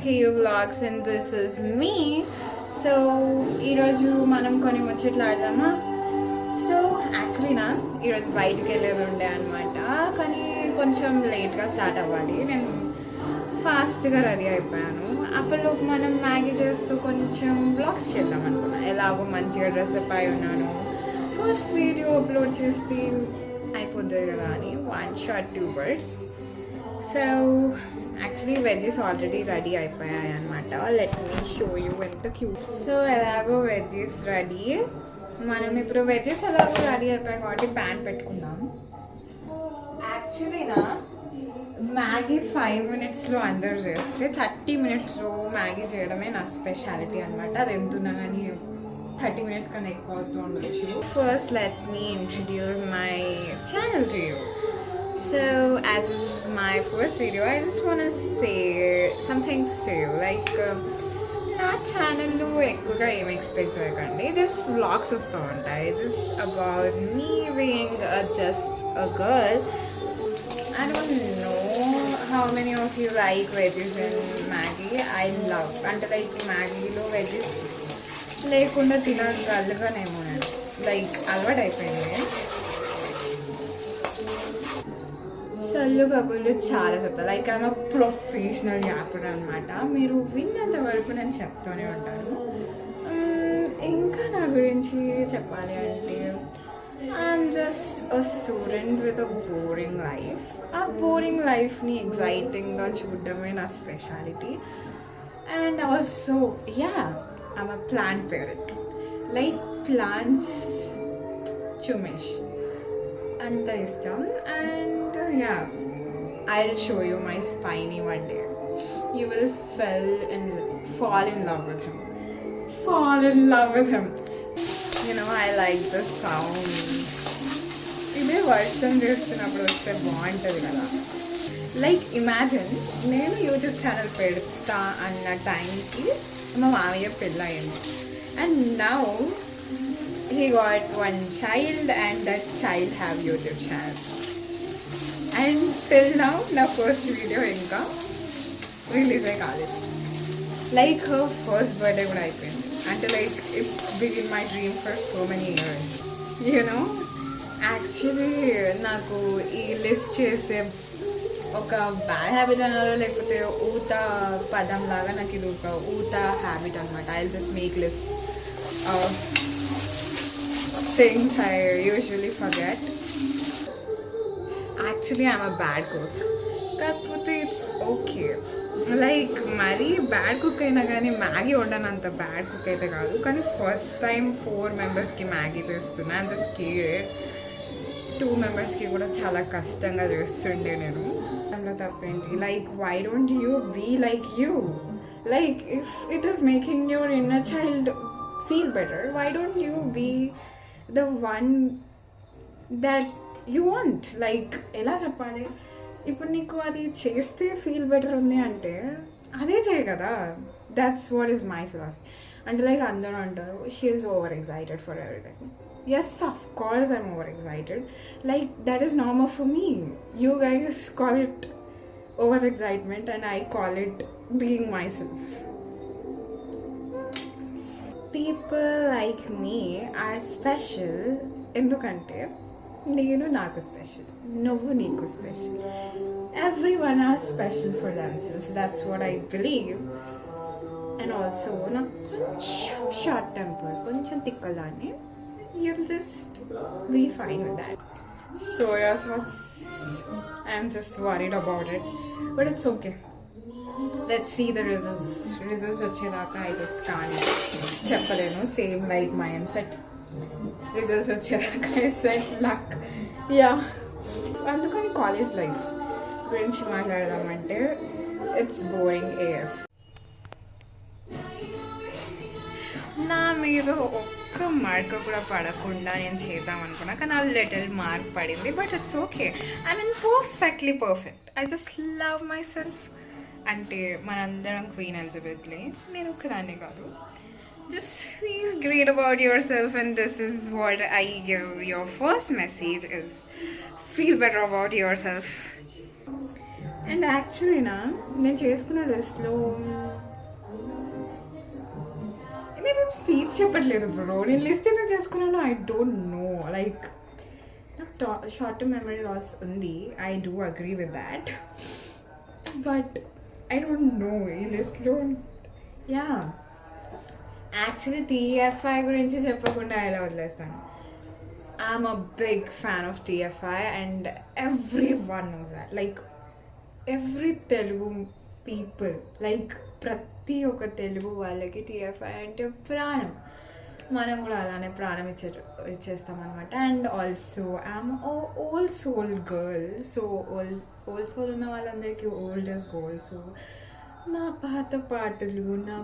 KU Vlogs and this is me. So ఈరోజు మనం కొన్ని ముచ్చట్లు ఆడదామా. సో యాక్చువల్లీ ఈరోజు బయటకు వెళ్ళేది ఉండే అనమాట, కానీ కొంచెం లేట్గా స్టార్ట్ అవ్వాలి. నేను ఫాస్ట్గా రెడీ అయిపోయాను. అప్పటిలోపు మనం మ్యాగీ చేస్తూ కొంచెం వ్లాగ్స్ చేద్దాం అనుకున్నా. ఎలాగో మంచిగా డ్రెస్అప్ అయి ఉన్నాను, ఫస్ట్ వీడియో అప్లోడ్ చేస్తే అయిపోతుంది కదా అని 1 shot 2 birds. So actually veggies already ready అయిపోయాయి అనమాట. లెట్ మీ షో యూ ఎంత క్యూట్. సో ఎలాగో వెజ్జెస్ రెడీ. మనం ఇప్పుడు వెజ్జెస్ ఎలాగో రెడీ అయిపోయాయి కాబట్టి ప్యాన్ పెట్టుకుందాం. యాక్చువల్లీ మ్యాగీ 5 minutesలో అందరూ చేస్తే 30 minutesలో మ్యాగీ చేయడమే నా స్పెషాలిటీ అనమాట. అది ఎంతున్నా కానీ 30 minutes కన్నా ఎక్కువ అవుతూ ఉండొచ్చు. First let me introduce my channel to you. So as this is my first video, I just want to say some things to you. Like నా ఛానల్లో ఎక్కువగా ఏం ఎక్స్పెక్ట్ చేయకండి. జస్ట్ వ్లాగ్స్ వస్తూ ఉంటాయి. Just about me being just a girl. I don't know how many of you like veggies in Maggi. I love అంటే like మ్యాగీలో wedges లేకుండా తినగలుగునేమో నేను. లైక్ అలవాటు అయిపోయింది. సల్లు కబుర్లు చాలా చెప్తాను. లైక్ ఐఎమ్ ప్రొఫెషనల్ యాపర్ అనమాట. మీరు విన్నంత వరకు నేను చెప్తూనే ఉంటాను. ఇంకా నా గురించి చెప్పాలి అంటే I'm just a student with a boring life. ఆ బోరింగ్ లైఫ్ని ఎగ్జైటింగ్గా చూడడమే నా speciality. And also I'm a plant parent. Like plants చుమేష్ అంత ఇష్టం. And I'll show you my spiny one day. You will fall in love with him. Fall in love with him. You know, I like the sound. ఇదే వర్షం చేస్తున్నప్పుడు వస్తే బాగుంటుంది కదా. Like imagine నేను యూట్యూబ్ ఛానల్ పెడతా అన్న టైంకి మా మామయ్య పెళ్ళయింది. And now he got one child and that child have YouTube channel. And till now నా ఫస్ట్ వీడియో ఇంకా రిలీజ్ అయ్యి కాలేదు. లైక్ హర్ ఫస్ట్ బర్త్డే కూడా అయిపోయింది. అంటే like it's big in my dream for so many years. You know actually నాకు ఈ list చేసే ఒక బ్యాడ్ హ్యాబిట్ అన్నారో లేకపోతే ఊత పదం లాగా నాకు ఇది ఒక ఊత హ్యాబిట్ అనమాట. I just make list things I usually forget. Actually, I'm a bad cook. కాకపోతే ఇట్స్ ఓకే. లైక్ మరీ బ్యాడ్ కుక్ అయినా కానీ మ్యాగీ వండనంత బ్యాడ్ కుక్ అయితే కాదు. కానీ ఫస్ట్ టైం 4 members-కి మ్యాగీ చేస్తున్నా. అండ్ జస్ట్ కేర్ 2 members-కి కూడా చాలా కష్టంగా చేస్తుండే నేను. అందులో తప్పేంటి? Like why don't you be like you? Like if it is making your inner child feel better, why don't you be the one that you want? Like ఎలా చెప్పాలి, ఇప్పుడు నీకు అది చేస్తే ఫీల్ బెటర్ ఉంది అంటే అదే చేయ కదా. That's what is my philosophy. అంటే లైక్ అందరూ అంటారు she is over excited for everything. yes, of course I'm over excited. Like that is normal for me. You guys call it over excitement and I call it being myself. People like me are special ఎందుకంటే నేను నాకు special, నువ్వు నీకు special. Everyone are special for themselves. That's what I believe. And also నాకు కొంచెం short temper, కొంచెం తిక్కలాన్ని. You'll just be fine with that. Soya sauce, I'm just worried about it, but it's okay. Let's see the results. Results వచ్చేదాకా I just can't చెప్పలేను. Same like my set. Results వచ్చేదాకా I said luck. అందుకని college life గురించి మాట్లాడదామంటే it's boring AF. నా మీద ఒక్క mark కూడా పడకుండా నేను చేద్దాం అనుకున్నా, కానీ ఆ లిటిల్ మార్క్ పడింది. But it's okay. I mean perfectly perfect. I just love myself. అంటే మనందరం క్వీన్ ఎలిజబెత్లే, నేను ఒక్కదాన్నే కాదు. Just feel great about yourself. And this is what I give your first message is feel better about yourself. And యాక్చువల్లీనా నేను చేసుకున్న లిస్ట్లో నేను స్పీచ్ చెప్పట్లేదు బ్రో. నేను లిస్ట్ ఎందుకు చేసుకున్నాను ఐ డోంట్ నో. లైక్ నాకు షార్ట్ టర్మ్ మెమరీ లాస్ ఉంది. I do agree with that. But I don't know ఈ లిస్ట్లో. యా యాక్చువల్లీ TFI గురించి చెప్పకుండా ఎలా వదిలేస్తాను. I'm a big fan of TFI and every one knows that. Like every Telugu people, like ప్రతి ఒక్క తెలుగు వాళ్ళకి TFI అంటే ప్రాణం. మనం కూడా అలానే ప్రాణం ఇచ్చేస్తాం అనమాట. And also I'm old soul girl. So old soul ఉన్న వాళ్ళందరికీ ఓల్డ్ ఇస్ గోల్డ్. సో నా పాత పాటలు, నా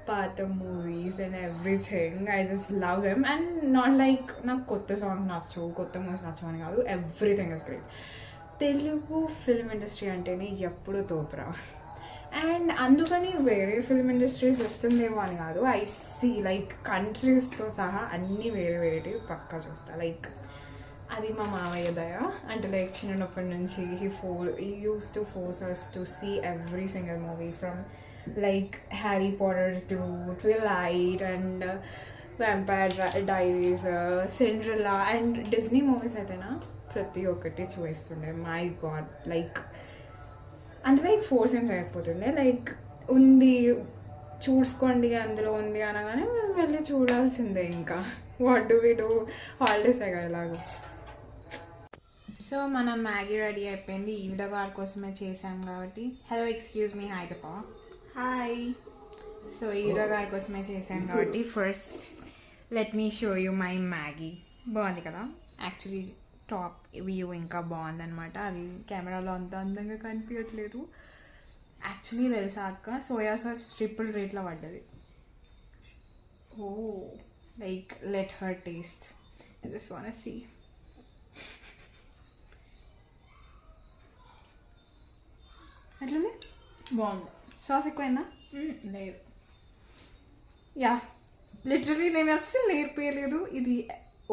పాత movies and everything I just love them. And not like నాకు కొత్త సాంగ్స్ నచ్చవు, కొత్త మూవీస్ నచ్చవని కాదు, everything is great. Telugu film industry అంటేనే ఎప్పుడు తోపురా. అండ్ అందుకని వేరే ఫిల్మ్ ఇండస్ట్రీస్ ఇస్తుందేమో అని కాదు. ఐ సీ లైక్ కంట్రీస్తో సహా అన్నీ వేరే పక్కా చూస్తా. లైక్ అది మా మామయ్య దయ. అంటే లైక్ చిన్నప్పటి నుంచి he used to force us to see every single movie from like Harry Potter to Twilight and Vampire Diaries, Cinderella and Disney movies అయితేనా ప్రతి ఒక్కటి చూస్తుండే. మై గాడ్, లైక్ అంటే లైక్ ఫోర్సింగ్ అయిపోతుండే. లైక్ ఉంది చూసుకోండి అందులో ఉంది అనగానే మేము వెళ్ళి చూడాల్సిందే. ఇంకా what do we do, holidays కదా ఎలాగో. సో మన మ్యాగీ రెడీ అయిపోయింది. ఈవిడ గారి కోసమే చేసాం కాబట్టి. హలో, ఎక్స్క్యూజ్ మీ, హాయ్ చెప్పా. హాయ్. సో ఈవిడ గారి కోసమే చేసాం కాబట్టి first let me show you my Maggi. బాగుంది కదా. యాక్చువల్లీ టాప్ వ్యూ ఇంకా బాగుందనమాట. అది కెమెరాలో అంత అందంగా కనిపించట్లేదు. యాక్చువల్లీ తెలుసా అక్క, సోయా సాస్ ట్రిపుల్ రేట్లో పడ్డది. ఓ like let her taste. I just want see. అట్లనే బాగుంది. సాస్ ఎక్కువైందా? లేదు. యా లిటరలీ నేను అస్సలు నేర్పించలేదు. ఇది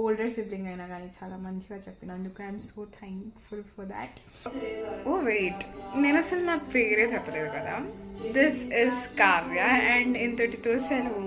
ఓల్డర్ సిబ్లింగ్ అయినా కానీ చాలా మంచిగా చెప్పినందుకు I'm so thankful for that. Oh wait, నేను అసలు నా పేరే చెప్పలేదు కదా. దిస్ ఇస్ కావ్య అండ్ ఇంతటితో సెలవు.